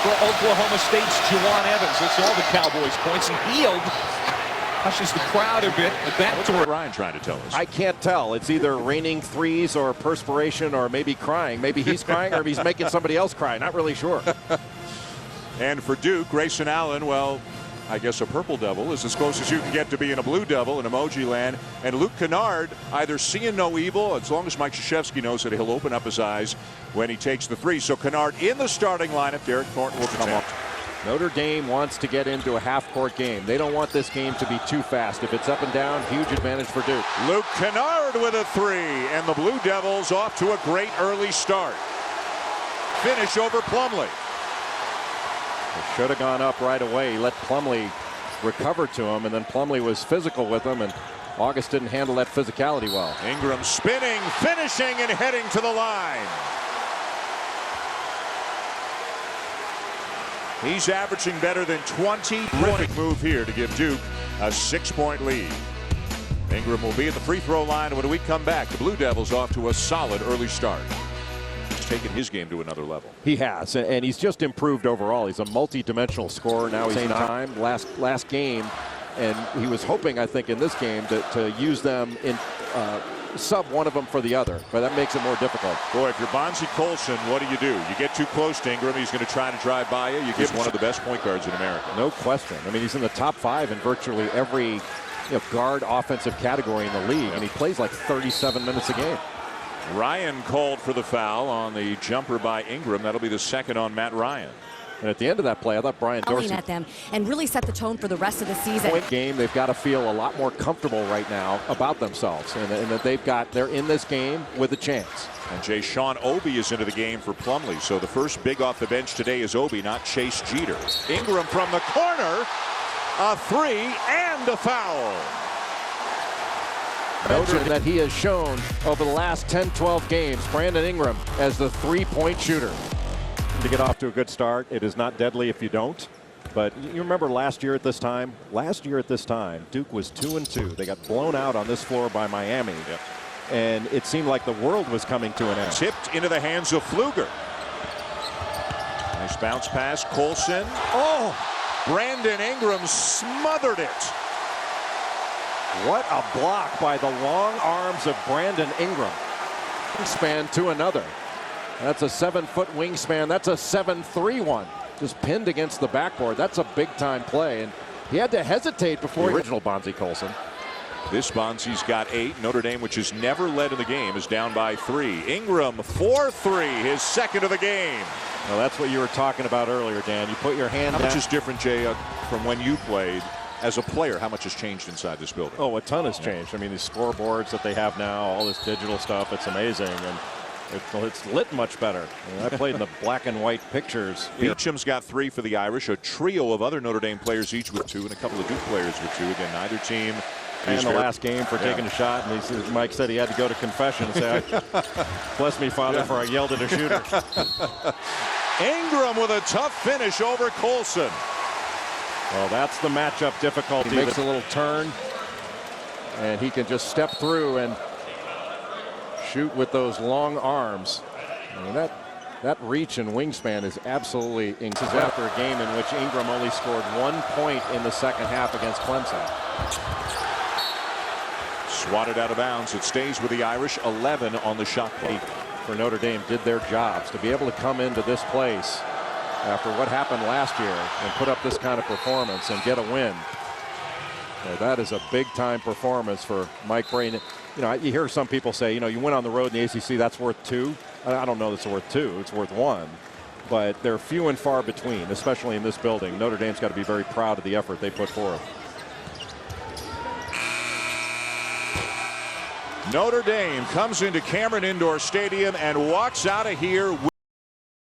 for Oklahoma State's Juwan Evans. That's all the Cowboys' points. He healed. Hushes the crowd a bit. What's Ryan trying to tell us? I can't tell. It's either raining threes or perspiration or maybe crying. Maybe he's crying or he's making somebody else cry. Not really sure. And for Duke, Grayson Allen, well, I guess a purple devil is as close as you can get to being a blue devil in emoji land. And Luke Kennard either seeing no evil, as long as Mike Krzyzewski knows that he'll open up his eyes when he takes the three. So Kennard in the starting lineup. Derek Thornton will come up. Notre Dame wants to get into a half-court game. They don't want this game to be too fast. If it's up and down, huge advantage for Duke. Luke Kennard with a three, and the Blue Devils off to a great early start. Finish over Plumlee. It should have gone up right away. He let Plumlee recover to him, and then Plumlee was physical with him, and August didn't handle that physicality well. Ingram spinning, finishing, and heading to the line. He's averaging better than 20. Terrific move here to give Duke a 6-point lead. Ingram will be at the free throw line when we come back. The Blue Devils off to a solid early start. He's taken his game to another level. He has, and he's just improved overall. He's a multi-dimensional scorer now. He's in time last game, and he was hoping, I think, in this game to use them in sub one of them for the other, but that makes it more difficult. Boy, if you're Bonzie Colson, what do? You get too close to Ingram, he's going to try to drive by you. You give one of the best point guards in America. No question. I mean, he's in the top 5 in virtually every guard offensive category in the league, and he plays like 37 minutes a game. Ryan called for the foul on the jumper by Ingram. That'll be the second on Matt Ryan. And at the end of that play, I thought Brian Dorsey at them and really set the tone for the rest of the season. Point game, they've got to feel a lot more comfortable right now about themselves, and that they're in this game with a chance. And Jay Sean Obi is into the game for Plumlee. So the first big off the bench today is Obi, not Chase Jeter. Ingram from the corner, a three and a foul. Notre that he has shown over the last 10-12 games, Brandon Ingram as the three-point shooter. To get off to a good start, it is not deadly if you don't. But you remember last year at this time? Last year at this time, Duke was 2-2. They got blown out on this floor by Miami. Yep. And it seemed like the world was coming to an end. Tipped into the hands of Pfluger. Nice bounce pass, Colson. Oh! Brandon Ingram smothered it. What a block by the long arms of Brandon Ingram. Wingspan to another. That's a 7-foot wingspan. That's a 7'3" one. Just pinned against the backboard. That's a big-time play. And he had to hesitate before the original Bonzie Colson. This Bonzie's got 8. Notre Dame, which has never led in the game, is down by 3. Ingram, 4-3, his second of the game. Well, that's what you were talking about earlier, Dan. You put your hand down. How much is different, Jay, from when you played as a player? How much has changed inside this building? Oh, a ton has changed. I mean, these scoreboards that they have now, all this digital stuff, it's amazing. And it's lit much better. I played in the black and white pictures. Beacham's got 3 for the Irish. A trio of other Notre Dame players each with 2, and a couple of Duke players with 2. Again, neither team. And the last game for taking a shot, and Mike said he had to go to confession and say, "Bless me, Father, for I yelled at a shooter." Ingram with a tough finish over Colson. Well, that's the matchup difficulty. He makes a little turn, and he can just step through and shoot with those long arms. I mean, that reach and wingspan is absolutely incredible. After a game in which Ingram only scored 1 point in the second half against Clemson. Swatted out of bounds. It stays with the Irish. 11 on the shot clock. For Notre Dame did their jobs to be able to come into this place after what happened last year and put up this kind of performance and get a win. Well, that is a big-time performance for Mike Brey. You hear some people say, you went on the road in the ACC, that's worth 2. I don't know that's worth 2. It's worth 1. But they're few and far between, especially in this building. Notre Dame's got to be very proud of the effort they put forth. Notre Dame comes into Cameron Indoor Stadium and walks out of here